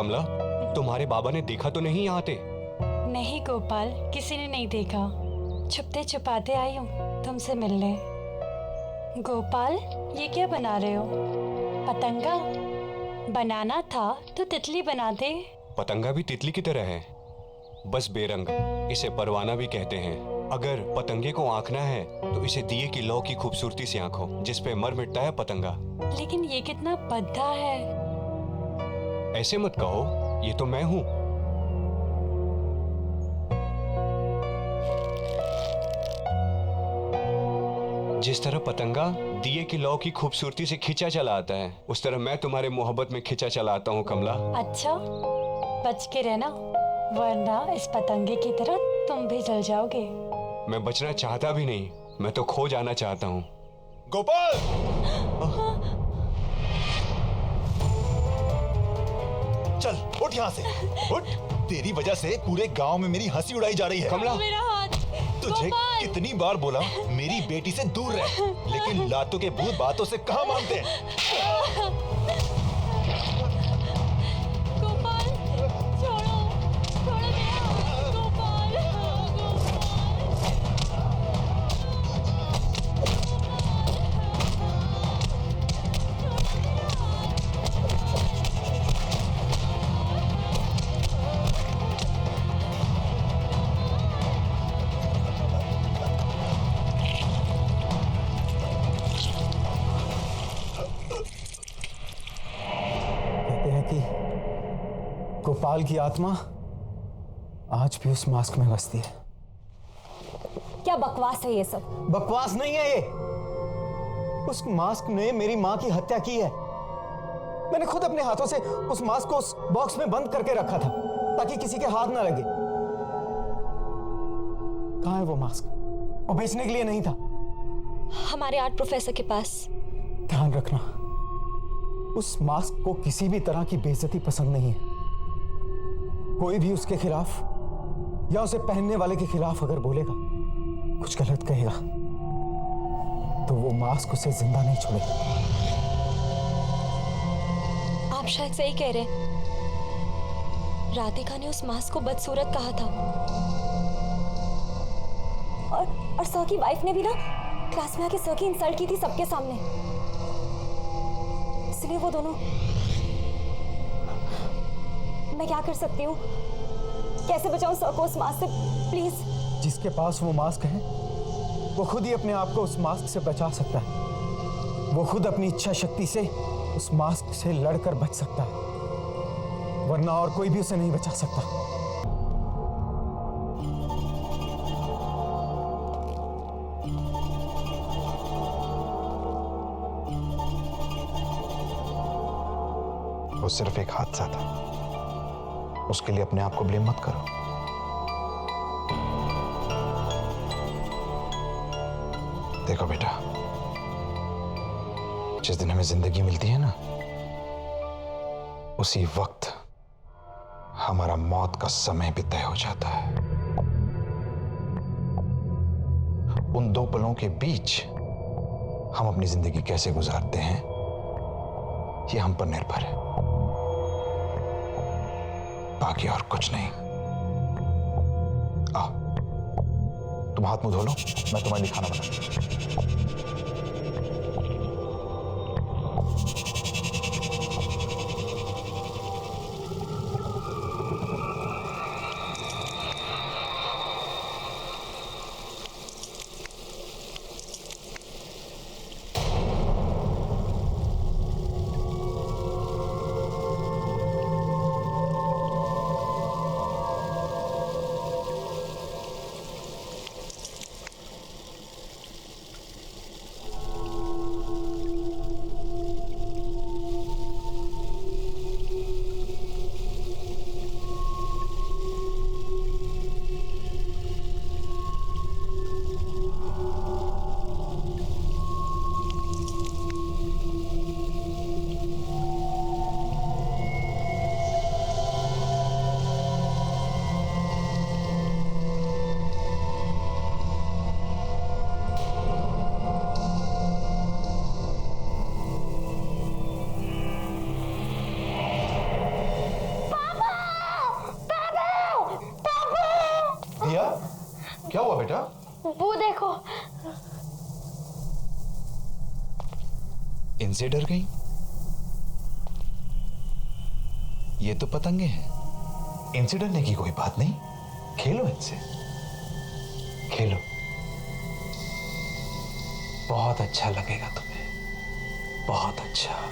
कमला, तुम्हारे बाबा ने देखा तो नहीं यहाँ आते? नहीं गोपाल, किसी ने नहीं देखा। छुपते छुपाते आई हूँ तुमसे मिलने। गोपाल, ये क्या बना रहे हो? पतंगा? बनाना था तो तितली बना दे। पतंगा भी तितली की तरह है, बस बेरंग। इसे परवाना भी कहते हैं। अगर पतंगे को आंकना है तो इसे दिए की लौ की खूबसूरती से आंखो, जिस पे मर मिटता है पतंगा। लेकिन ये कितना भद्दा है। ऐसे मत कहो, ये तो मैं हूँ। जिस तरह पतंगा दिए की लौ की खूबसूरती से खिंचा चला आता है, उस तरह मैं तुम्हारे मोहब्बत में खिंचा चला आता हूँ कमला। अच्छा, बच के रहना, वरना इस पतंगे की तरह तुम भी जल जाओगे। मैं बचना चाहता भी नहीं, मैं तो खो जाना चाहता हूँ। गोपाल! चल उठ यहाँ से, उठ। तेरी वजह से पूरे गांव में मेरी हंसी उड़ाई जा रही है। कमला, मेरा हाथ। तुझे गोपाल! कितनी बार बोला मेरी बेटी से दूर रह, लेकिन लातों के भूत बातों से कहाँ मानते हैं। गोपाल, छोड़ो, छोड़ो मेरा हाथ, गोपाल, कहते हैं कि गोपाल की आत्मा आज भी उस मास्क में बसती है। क्या बकवास है ये सब? बकवास नहीं है ये। उस मास्क ने मेरी मां की हत्या की है। मैंने खुद अपने हाथों से उस मास्क को उस बॉक्स में बंद करके रखा था ताकि किसी के हाथ ना लगे। कहां है वो मास्क? वो बेचने के लिए नहीं था। हमारे आर्ट प्रोफेसर के पास। ध्यान रखना, उस मास्क को किसी भी तरह की बेइज्जती पसंद नहीं है। कोई भी उसके खिलाफ या उसे पहनने वाले के खिलाफ अगर बोलेगा, कुछ गलत कहेगा, तो वो मास्क उसे जिंदा नहीं छोड़ेगा। आप शायद सही कह रहे हैं। राधिका ने उस मास्क को बदसूरत कहा था। और सर की वाइफ ने भी ना क्लास में आके सर की इंसल्ट की थी सबके सामने। इसलिए वो दोनों। मैं क्या कर सकती हूँ? कैसे बचाऊं सर को उस मास्क से? प्लीज। जिसके पास वो मास्क है वो खुद ही अपने आप को उस मास्क से बचा सकता है। वो खुद अपनी इच्छा शक्ति से उस मास्क से लड़कर बच सकता है, वरना और कोई भी उसे नहीं बचा सकता। वो सिर्फ एक हादसा था, उसके लिए अपने आप को ब्लेम मत करो। देखो बेटा, जिस दिन हमें जिंदगी मिलती है ना, उसी वक्त हमारा मौत का समय भी तय हो जाता है। उन दो पलों के बीच हम अपनी जिंदगी कैसे गुजारते हैं, ये हम पर निर्भर है, बाकी और कुछ नहीं। आओ, तुम हाथ मुंह धो लो, मैं तुम्हारे लिए खाना बनाता हूं। क्या हुआ बेटा? वो देखो। इनसे डर गई? ये तो पतंगे हैं, इनसे डरने की कोई बात नहीं। खेलो इनसे, खेलो, बहुत अच्छा लगेगा तुम्हें, बहुत अच्छा।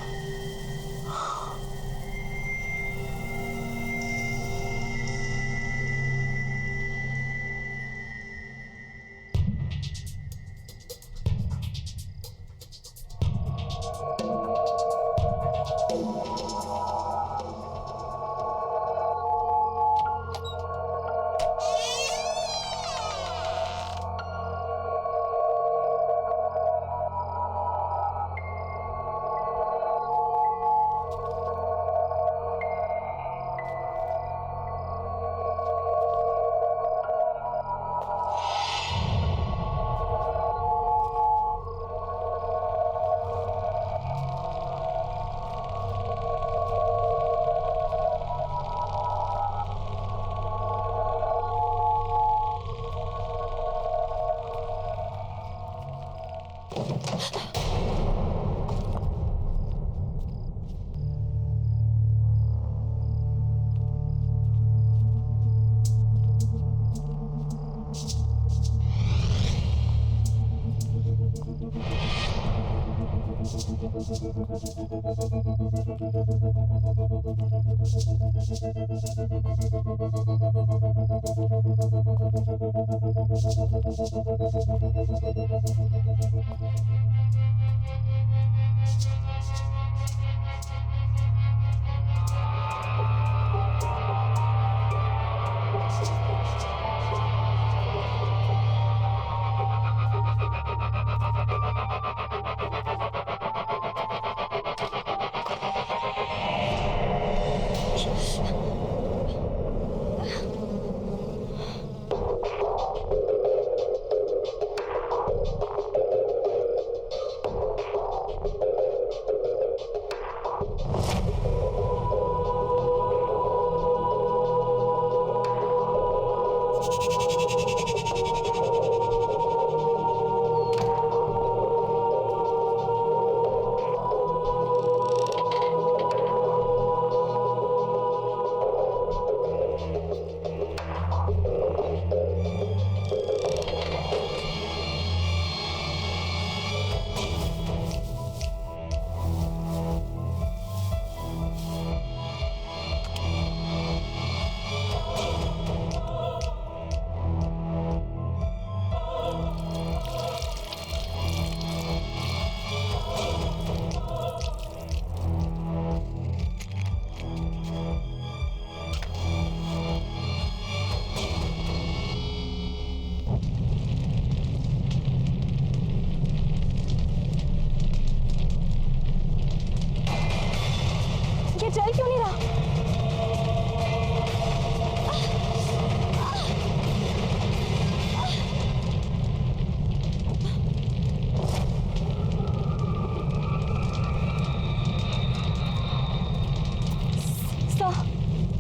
ये चल क्यों नहीं रहा?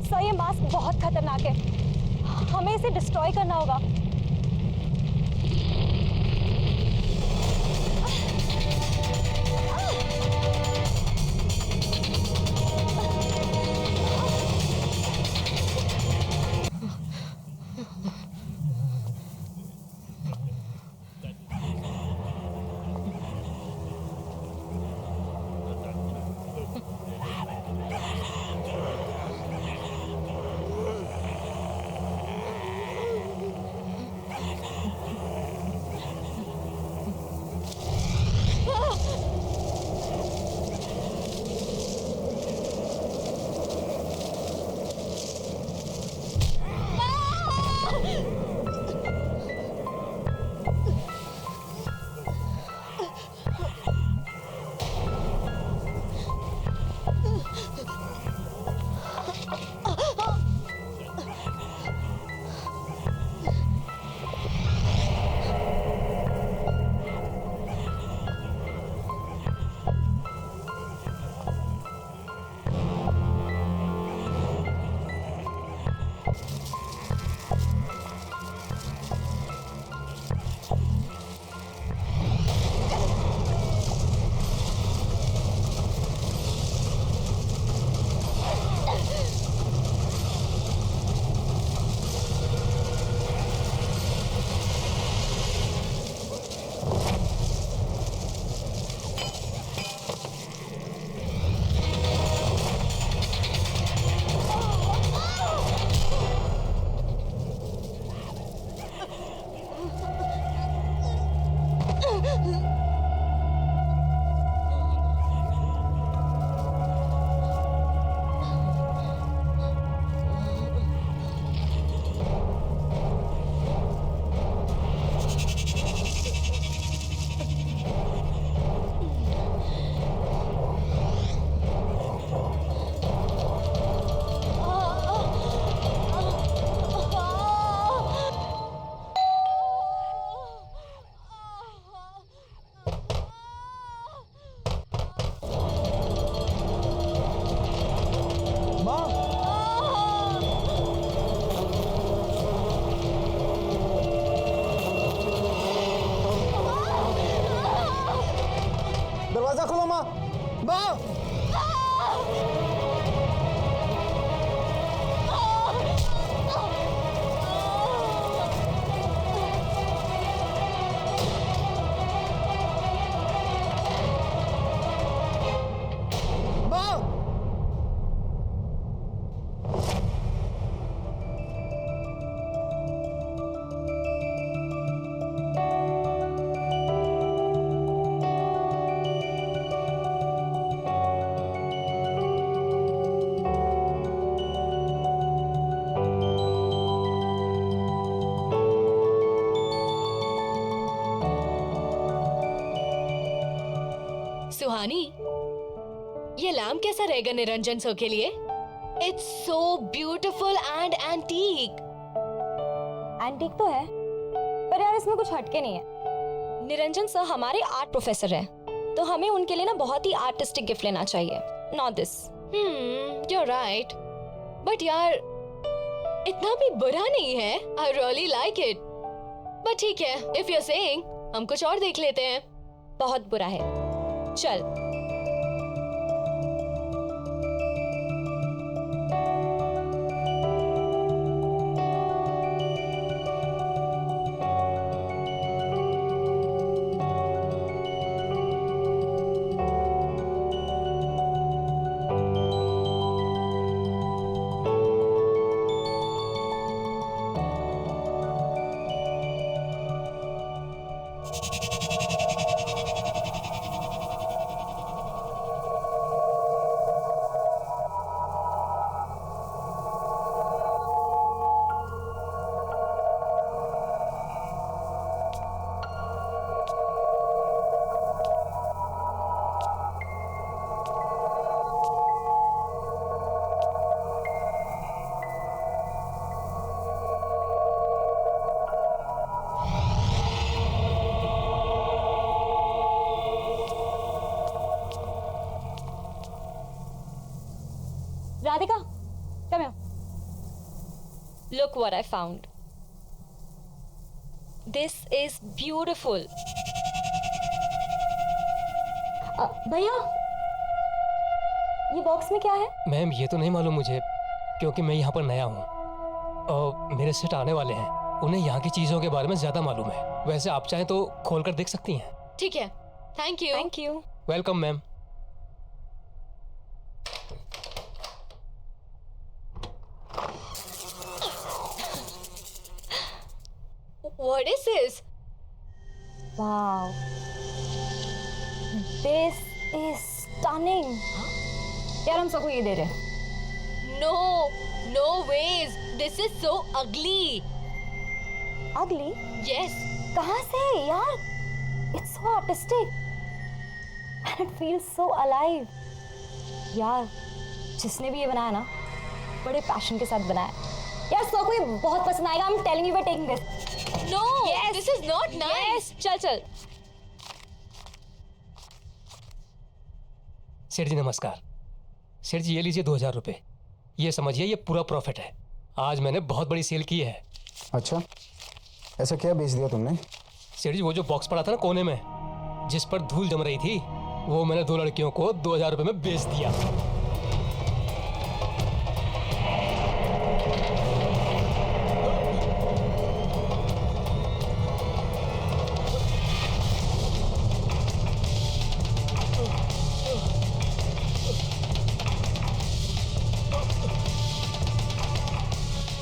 सर, ये मास्क बहुत खतरनाक है, हमें इसे डिस्ट्रॉय करना होगा। माँ, माँ। सुहानी, ये लैम्प कैसा रहेगा निरंजन सर के लिए? It's so beautiful and antique. Antique तो है, पर यार इसमें कुछ हटके नहीं है। निरंजन सर हमारे आर्ट प्रोफेसर हैं, तो हमें उनके लिए ना बहुत ही आर्टिस्टिक गिफ्ट लेना चाहिए, not this. You are right, but यार इतना भी बुरा नहीं है। I really like it, but ठीक है, इफ यू आर सेइंग, हम कुछ और देख लेते हैं। बहुत बुरा है, चल। Radhika, come here. Look what I found. This is beautiful. भैया, ये बॉक्स में क्या है? मैम ये तो नहीं मालूम मुझे, क्योंकि मैं यहाँ पर नया हूँ और मेरे सेट आने वाले हैं। उन्हें यहाँ की चीज़ों के बारे में ज़्यादा मालूम है। वैसे आप चाहें तो खोल कर देख सकती हैं। ठीक है, thank you. Thank you. Welcome ma'am. What is this? Wow. This is stunning. यार हम सबको ये दे रहे हैं। No, no ways. This is so ugly. Ugly? Yes. कहाँ से यार? It's so artistic. And it feels so alive. यार, जिसने भी ये बनाया ना, बड़े पैशन के साथ बनाया। यार सबको ये बहुत पसंद आएगा। I'm telling you we're taking this. No, yes. This is not nice. चल चल। सेठ जी नमस्कार। सेठ जी ये लीजिए 2000 रुपये। ये समझिए ये पूरा प्रॉफिट है। आज मैंने बहुत बड़ी सेल की है। अच्छा, ऐसा क्या बेच दिया तुमने? सेठ जी वो जो बॉक्स पड़ा था ना कोने में, जिस पर धूल जम रही थी, वो मैंने 2 लड़कियों को 2000 रुपये में बेच दिया।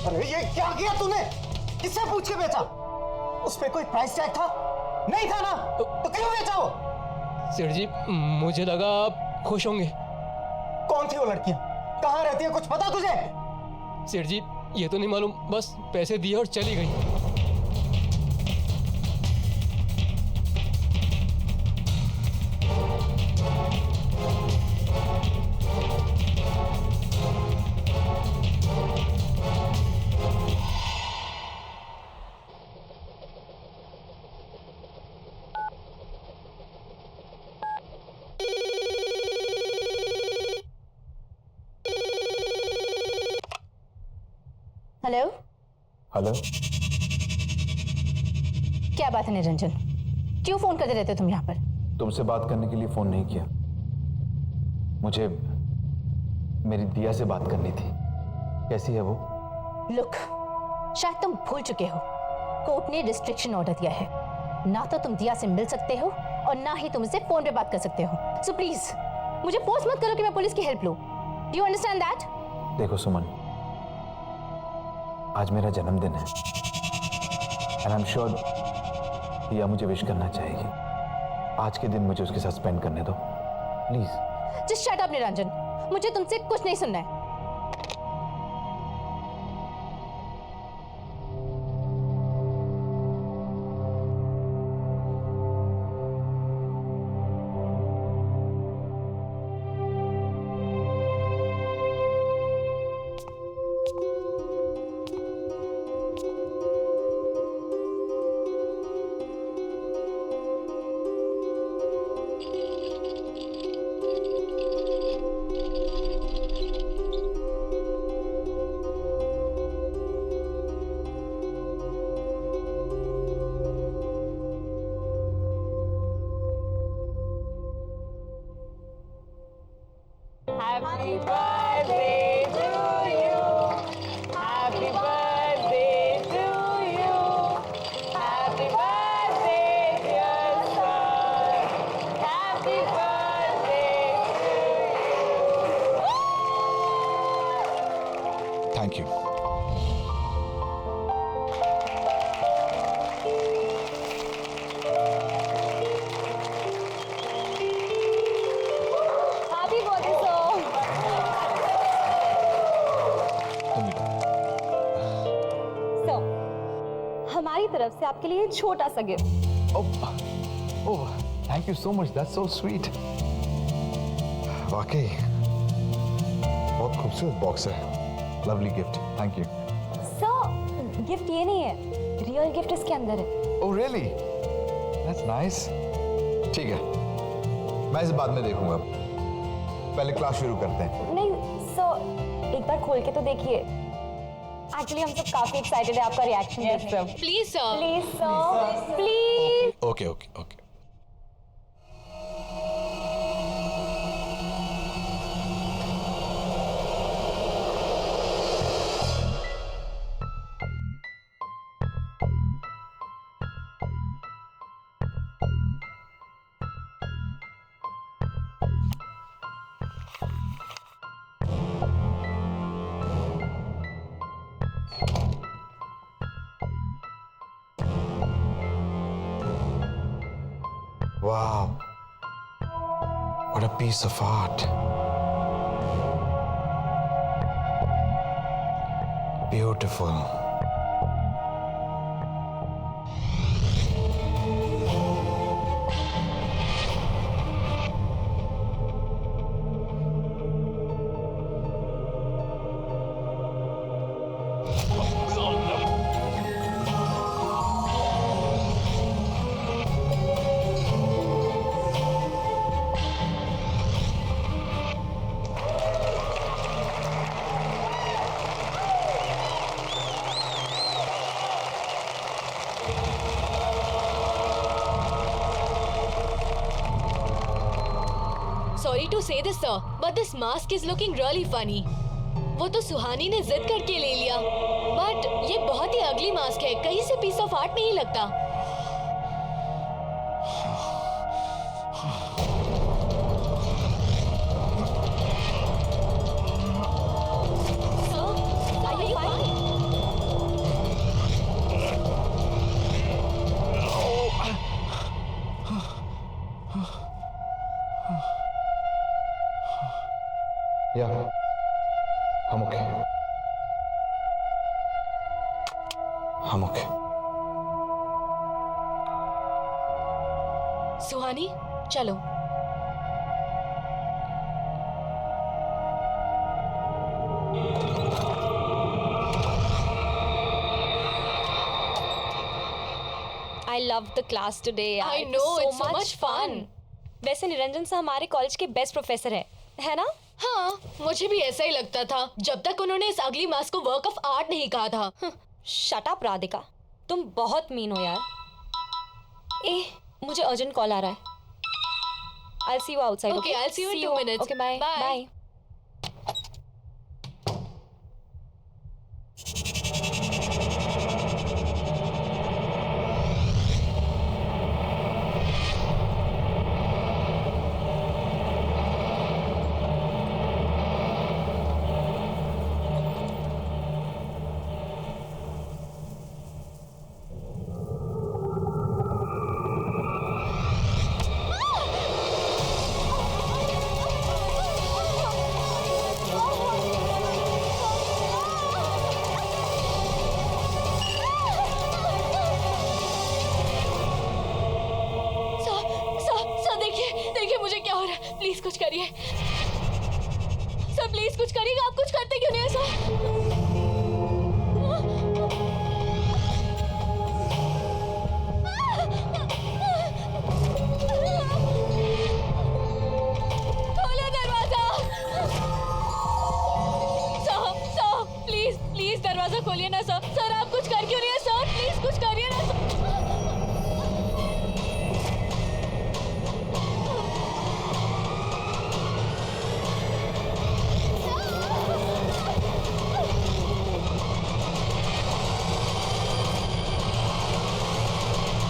अरे ये क्या किया तूने? किससे पूछ के बेचा? उस पे कोई प्राइस टैग था? नहीं था ना? तो क्यों बेचा वो? सेठ जी मुझे लगा आप खुश होंगे। कौन थी वो लड़कियां? कहाँ रहती है, कुछ पता तुझे? सेठ जी ये तो नहीं मालूम, बस पैसे दिए और चली गई। हेलो। हेलो, क्या बात है निरंजन? क्यों फोन करते रहते हो तुम यहाँ पर? तुमसे बात करने के लिए फोन नहीं किया, मुझे मेरी दिया से बात करनी थी। कैसी है वो? लुक, शायद तुम भूल चुके हो, कोर्ट ने रिस्ट्रिक्शन ऑर्डर दिया है। ना तो तुम दिया से मिल सकते हो और ना ही तुम उससे फोन पे बात कर सकते हो। सो प्लीज मुझे फोर्स मत करो कि मैं पुलिस की हेल्प लूं। Do you understand that? देखो सुमन, आज मेरा जन्मदिन है एंड आई एम श्योर दिया मुझे विश करना चाहेगी। आज के दिन मुझे उसके साथ स्पेंड करने दो please. Just shut up Niranjan, मुझे तुमसे कुछ नहीं सुनना है। Happy birthday to you. Happy birthday to you. Happy birthday, dear son. Happy birthday to you. Thank you. Happy birthday, sir. तुम भी। So, हमारी तरफ से आपके लिए छोटा सा gift. Oh, thank you so much, that's so sweet. वाकई बहुत खूबसूरत बॉक्स है। Lovely gift, thank you. Sir, gift ये नहीं है, रियल गिफ्ट इसके अंदर है। Oh really? That's nice. ठीक है, मैं इसे बाद में देखूंगा, पहले क्लास शुरू करते हैं। नहीं सर, एक बार खोल के तो देखिए। एक्चुअली हम सब काफी एक्साइटेड है आपका रिएक्शन देखने। Please sir. Please sir, please. Okay okay okay. Wow, what a piece of art. Beautiful. Sorry to say this sir, but this mask is looking really funny. वो तो सुहानी ने जिद करके ले लिया, बट ये बहुत ही अगली मास्क है, कहीं से पीस ऑफ आर्ट नहीं लगता। Sir, are you fine? Yeah, I'm okay. I'm okay. सुहानी, चलो। I love the class today. I It was know, it's so much fun. वैसे निरंजन सर हमारे कॉलेज के बेस्ट प्रोफेसर है ना? हाँ, मुझे भी ऐसा ही लगता था जब तक उन्होंने इस अगली मास्क को वर्क ऑफ आर्ट नहीं कहा था। शट अप राधिका, तुम बहुत मीन हो यार। मुझे अर्जेंट कॉल आ रहा है। I'll see you outside. Okay, I'll see you in 2 minutes. Okay, bye. Bye. Sir देखिए मुझे क्या हो रहा है। प्लीज कुछ करिए सर, प्लीज कुछ करिएगा। आप कुछ करते क्यों नहीं है सर? खोलो दरवाजा। सर प्लीज प्लीज दरवाजा खोलिए ना सर। सर आप कुछ कर क्यों नहीं है सर? प्लीज कुछ करिए ना सर।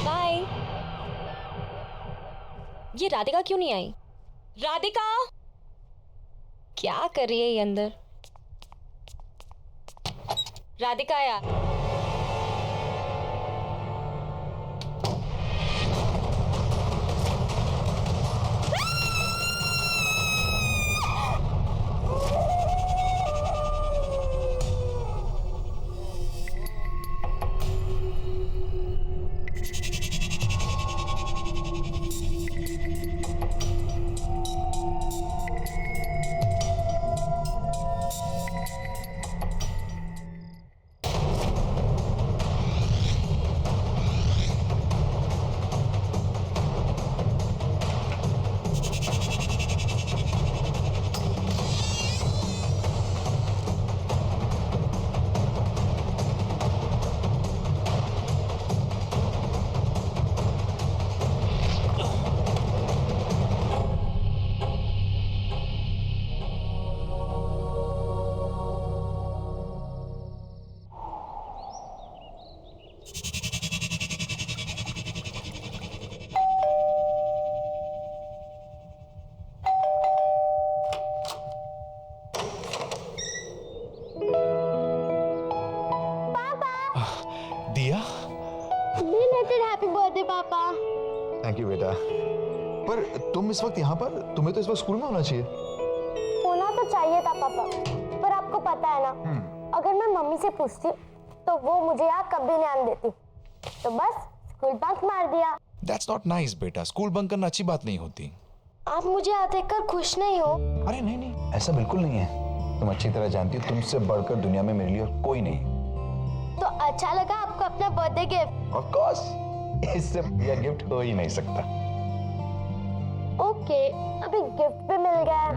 बाय। ये राधिका क्यों नहीं आई? राधिका क्या कर रही है ये अंदर? राधिका यार। दिया, Belated happy birthday पापा। थैंक यू बेटा। पर तुम इस वक्त यहाँ पर, तुम्हें तो इस वक्त स्कूल में होना चाहिए। होना तो चाहिए था पापा, पर आपको पता है ना, अगर मैं मम्मी से पूछती तो वो मुझे यहाँ कभी नहीं आने देती, तो बस स्कूल बंक मार दिया। That's not nice बेटा, स्कूल बंक करना अच्छी बात नहीं होती। आप मुझे यहाँ देखकर खुश नहीं हो? अरे नहीं नहीं, ऐसा बिल्कुल नहीं है। तुम अच्छी तरह जानती हो, तुमसे बढ़कर दुनिया में मेरे लिए और कोई नहीं। तो अच्छा लगा आपको अपना बर्थडे गिफ्ट? Of course, इससे बढ़िया गिफ्ट हो ही नहीं सकता। ओके, अभी गिफ्ट भी मिल गया है,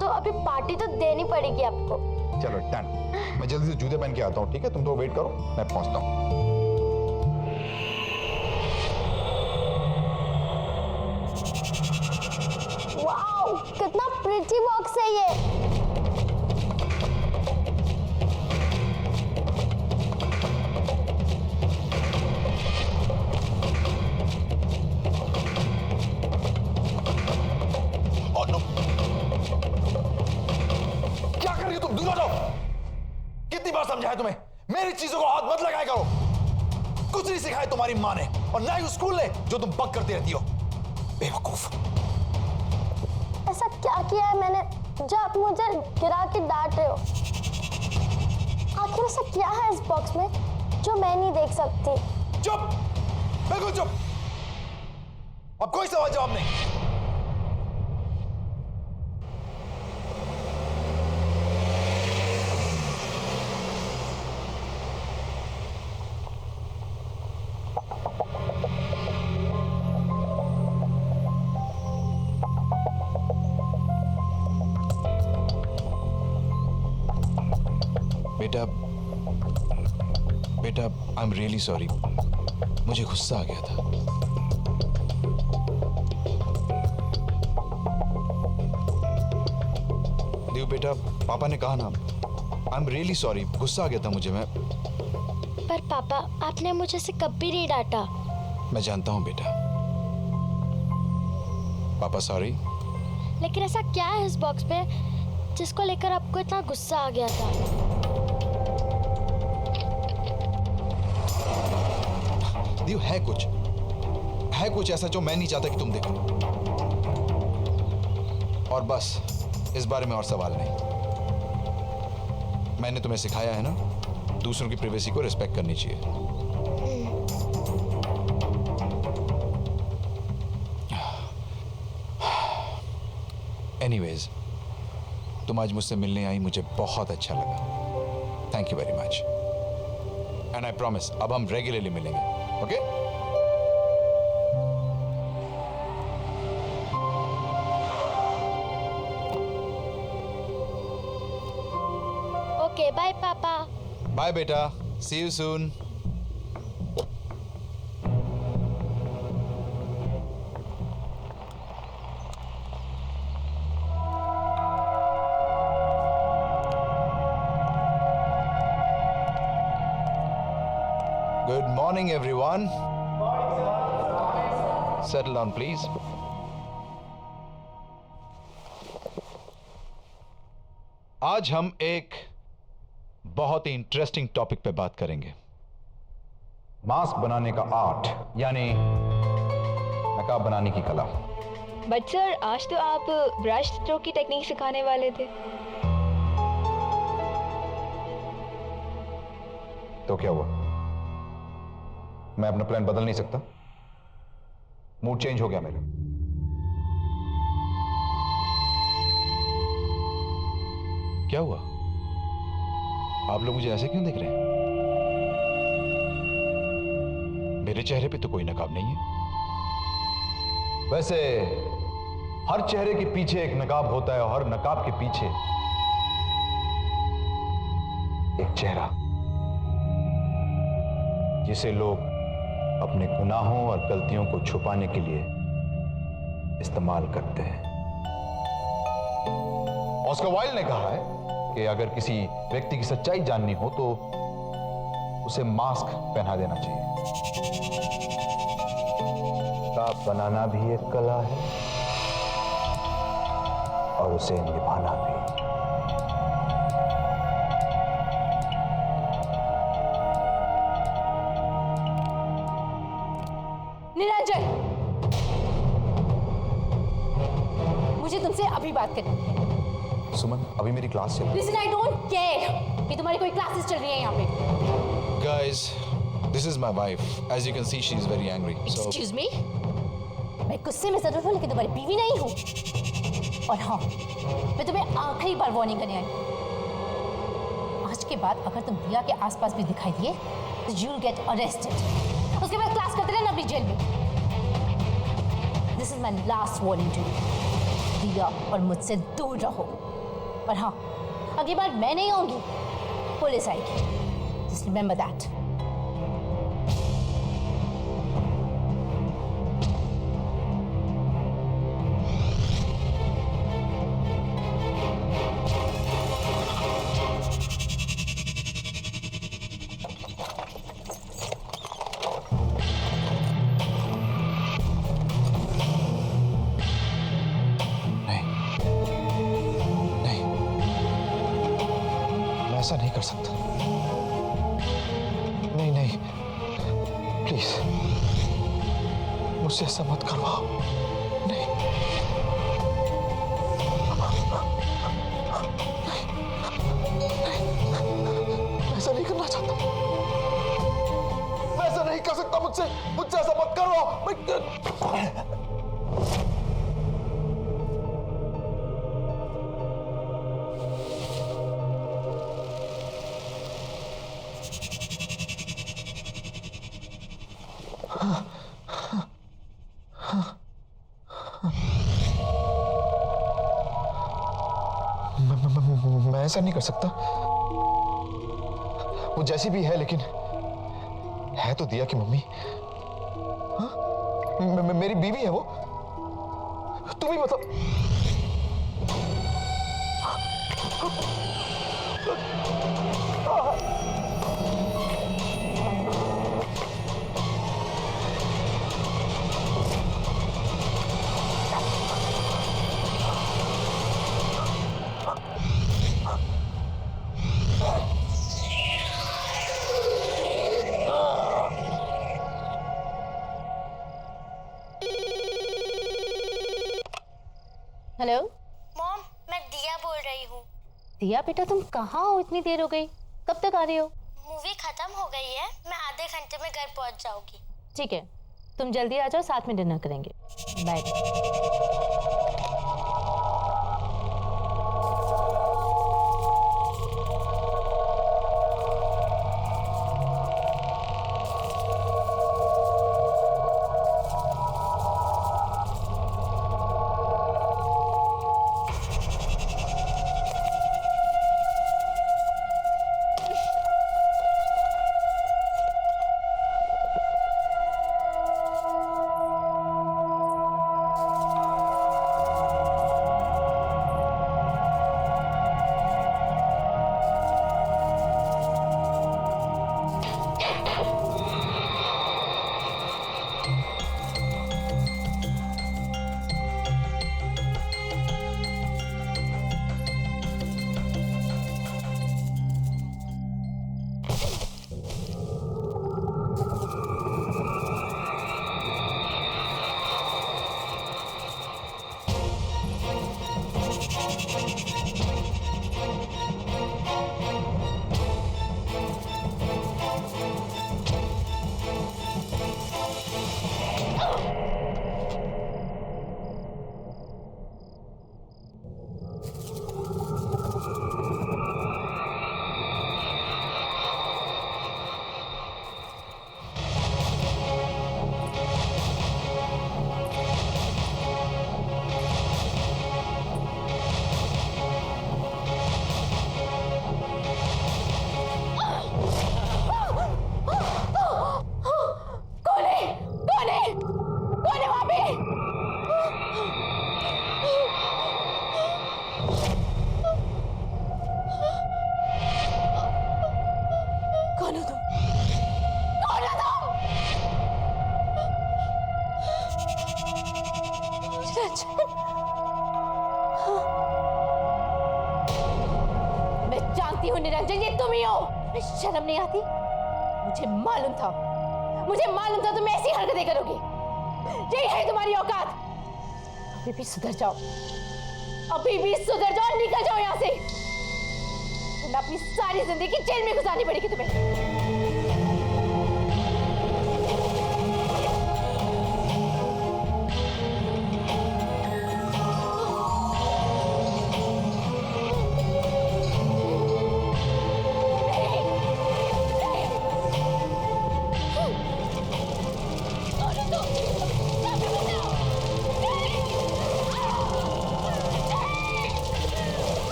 तो अभी पार्टी तो देनी पड़ेगी आपको। चलो डन, मैं जल्दी से जूते पहन के आता हूँ, ठीक है? तुम तो वेट करो, मैं पहुँचता हूँ। वाओ, कितना प्रिटी बॉक्स है ये। क्या कर रही हो तुम? दूर हो जाओ। कितनी बार समझाया तुम्हें, मेरी चीजों को हाथ मत लगाया करो। कुछ नहीं सिखाया तुम्हारी माँ ने, और ना ही उस स्कूल ने जो तुम बक करती रहती हो। बेवकूफ। ऐसा क्या किया है मैंने जो आप मुझे गिरा के डांट रहे हो? आखिर ऐसा क्या है इस बॉक्स में जो मैं नहीं देख सकती? चुप, बिल्कुल चुप। अब कोई सवाल जवाब नहीं। बेटा, आई एम रियली सॉरी, मुझे गुस्सा आ गया था। बेटा, पापा ने कहा ना, आई एम रियली सॉरी, गुस्सा आ गया था मुझे। मैं पर पापा, आपने मुझे से कभी नहीं डांटा। मैं जानता हूँ बेटा, पापा सॉरी। लेकिन ऐसा क्या है इस बॉक्स पे जिसको लेकर आपको इतना गुस्सा आ गया था? दियो, है कुछ ऐसा जो मैं नहीं चाहता कि तुम देखो। और बस इस बारे में और सवाल नहीं। मैंने तुम्हें सिखाया है ना, दूसरों की प्राइवेसी को रिस्पेक्ट करनी चाहिए। एनीवेज, तुम आज मुझसे मिलने आई, मुझे बहुत अच्छा लगा। Thank you very much. And I promise, अब हम रेगुलरली मिलेंगे, ओके? ओके, बाय पापा। बाय बेटा, see you soon. Good morning, everyone. Settle down, please. आज हम एक बहुत ही इंटरेस्टिंग टॉपिक पे बात करेंगे। मास्क बनाने का आर्ट, यानी नकाब बनाने की कला। बट सर, आज तो आप ब्रश स्ट्रोक की टेक्निक सिखाने वाले थे। तो क्या हुआ? मैं अपना प्लान बदल नहीं सकता? मूड चेंज हो गया मेरा। क्या हुआ? आप लोग मुझे ऐसे क्यों देख रहे हैं? मेरे चेहरे पे तो कोई नकाब नहीं है। वैसे हर चेहरे के पीछे एक नकाब होता है और हर नकाब के पीछे एक चेहरा, जिसे लोग अपने गुनाहों और गलतियों को छुपाने के लिए इस्तेमाल करते हैं। ऑस्कर वाइल्ड ने कहा है कि अगर किसी व्यक्ति की सच्चाई जाननी हो तो उसे मास्क पहना देना चाहिए। नकाब बनाना भी एक कला है और उसे निभाना भी। निरंजन, मुझे तुमसे अभी बात करनी है। सुमन, अभी मेरी क्लास चल रही है। लिसन, आई डोंट केयर कि तुम्हारी कोई क्लासेस चल रही है यहाँ पे। Guys, this is my wife. As you can see, she is very angry. So, excuse me, मैं गुस्से में जरूर हूँ लेकिन तुम्हारी बीवी नहीं हूँ। और हाँ, मैं तुम्हें आखिरी बार वार्निंग करने आई। आज के बाद अगर तुम दिया के आसपास भी दिखाई दिए तो you'll get arrested. उसके बाद क्लास करते रहना अपनी जेल में। This is my last warning to you. दिया और मुझसे दूर रहो। और हाँ, अगली बार मैं नहीं आऊंगी, पुलिस आएगी। Just remember that. ऐसा नहीं कर सकता। नहीं नहीं, प्लीज मुझसे ऐसा मत करवाओ। नहीं, मैं ऐसा नहीं करना चाहता। मैं ऐसा नहीं कर सकता। मुझसे ऐसा मत करवाओ। मैं ऐसा नहीं कर सकता। वो जैसी भी है, लेकिन है तो दिया की मम्मी। हाँ? मेरी बीवी है वो। तुम ही बताओ। हेलो मॉम, मैं दिया बोल रही हूँ। दिया बेटा, तुम कहाँ हो? इतनी देर हो गई, कब तक आ रही हो? मूवी खत्म हो गई है, मैं आधे घंटे में घर पहुँच जाऊंगी। ठीक है, तुम जल्दी आ जाओ, साथ में डिनर करेंगे। बाय। मैं जानती हूँ निरंजन, ये तुम ही हो। शर्म नहीं आती? मुझे मालूम था तुम ऐसी हरकतें करोगी। यही है तुम्हारी औकात। अभी भी सुधर जाओ, निकल जाओ यहाँ से। तुमने अपनी सारी जिंदगी जेल में गुजारनी पड़ेगी तुम्हें।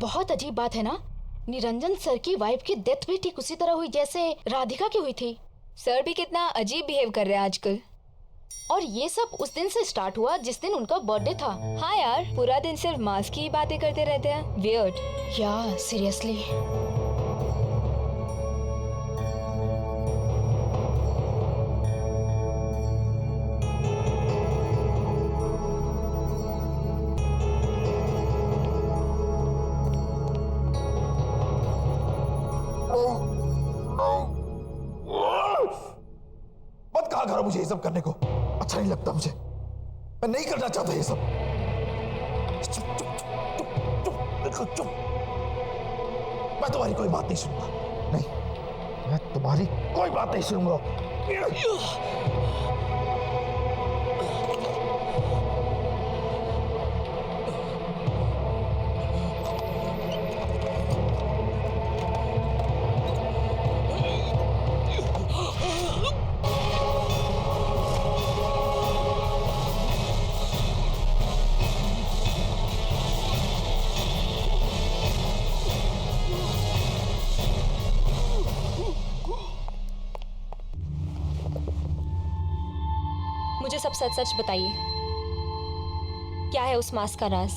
बहुत अजीब बात है ना, निरंजन सर की वाइफ की डेथ भी ठीक उसी तरह हुई जैसे राधिका की हुई थी। सर भी कितना अजीब बिहेव कर रहे हैं आजकल। और ये सब उस दिन से स्टार्ट हुआ जिस दिन उनका बर्थडे था। हाँ यार, पूरा दिन सिर्फ मास्क की ही बातें करते रहते हैं। वियर्ड। या सीरियसली। मत कहा करो मुझे ये सब करने को, अच्छा नहीं लगता मुझे। मैं नहीं करना चाहता ये सब। चुप चुप चुप चुप बिल्कुल चुप। मैं तुम्हारी कोई बात नहीं सुनूंगा। नहीं, मैं तुम्हारी कोई बात नहीं सुनूंगा। मुझे सब सच सच बताइए। क्या है उस मास्क का राज?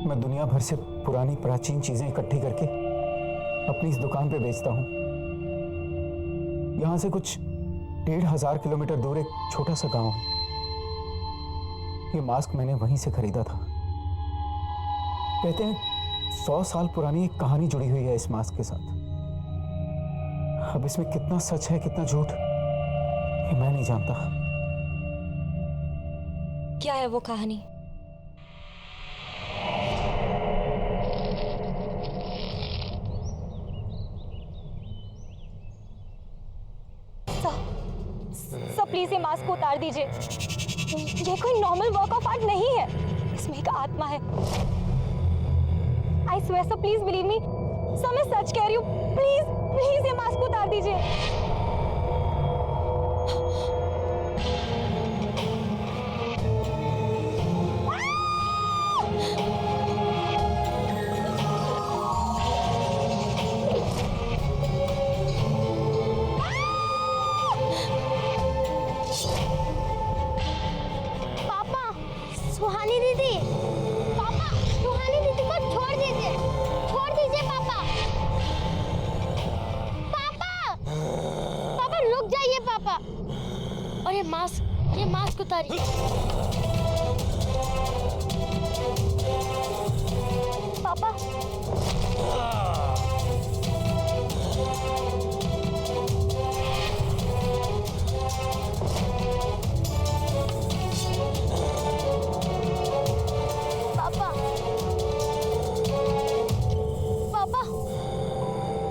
मैं दुनिया भर से पुरानी प्राचीन चीजें इकट्ठी करके अपनी इस दुकान पे बेचता हूँ। यहां से कुछ 1500 किलोमीटर दूर एक छोटा सा गांव है। ये मास्क मैंने वहीं से खरीदा था। कहते हैं 100 साल पुरानी एक कहानी जुड़ी हुई है इस मास्क के साथ। अब इसमें कितना सच है कितना झूठ ये मैं नहीं जानता। क्या है वो कहानी? सर प्लीज ये मास्क को उतार दीजिए। ये कोई नॉर्मल वर्क ऑफ आर्ट नहीं है, इसमें एक आत्मा है। I swear sir, please believe me. Sir मैं सच कह रही हूँ, प्लीज प्लीज ये मास्क को उतार दीजिए। सुहानी दीदी, पापा सुहानी दीदी को छोड़ दीजिए पापा। पापा रुक जाइए पापा। और ये मास्क उतारिए। पापा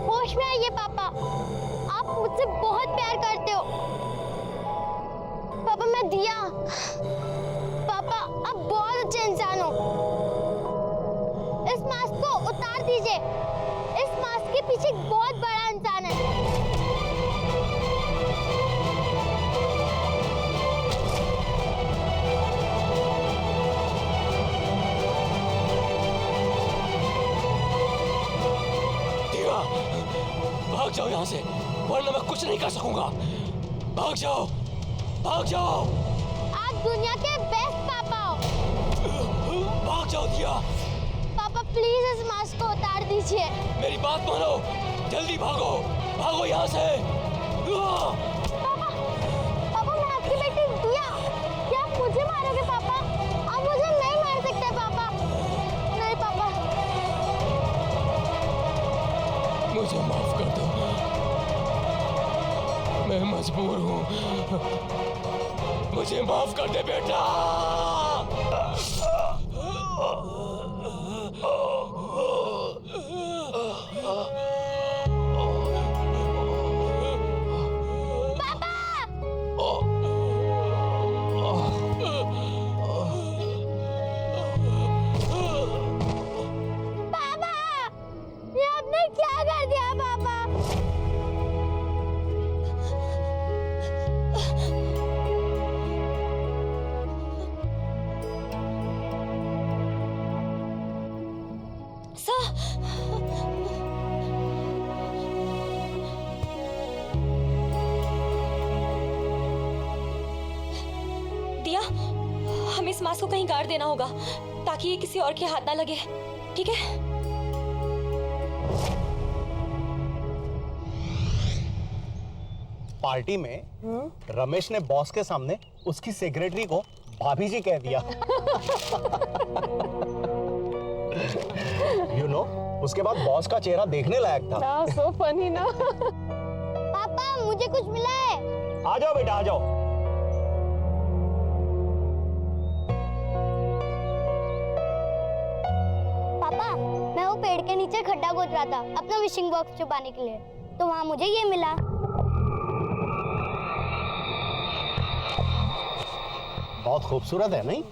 होश में आइए पापा, आप मुझसे बहुत प्यार करते हो। पापा मैं दिया, पापा आप बहुत अच्छे इंसान हो। इस मास्क को उतार दीजिए। इस मास्क के पीछे एक बहुत बड़ा इंसान है। भाग जाओ यहाँ से, वरना मैं कुछ नहीं कर सकूंगा। भाग जाओ, भाग जाओ। आप दुनिया के बेस्ट पापा हो। भाग जाओ दिया। पापा प्लीज इस मास्क को उतार दीजिए। मेरी बात मानो, जल्दी भागो, भागो यहाँ से। पापा मैं आपकी बेटी दिया। क्या आप मुझे मारोगे पापा? आप मुझे नहीं मार सकते पापा। नहीं पापा। मुझे माफ कर दो, मैं मजबूर हूँ। मुझे माफ कर दे बेटा। पापा ये आपने क्या कर दिया पापा? दिया, हमें इस मास्क को कहीं गाड़ देना होगा ताकि ये किसी और के हाथ ना लगे, ठीक है? पार्टी में रमेश ने बॉस के सामने उसकी सेक्रेटरी को भाभी जी कह दिया। You know, उसके बाद बॉस का चेहरा देखने लायक था। सो फनी ना। पापा मुझे कुछ मिला है। आ जाओ बेटा, आ जाओ। पापा मैं वो पेड़ के नीचे खड्डा खोद रहा था अपना विशिंग बॉक्स छुपाने के लिए, तो वहाँ मुझे ये मिला। बहुत खूबसूरत है नहीं?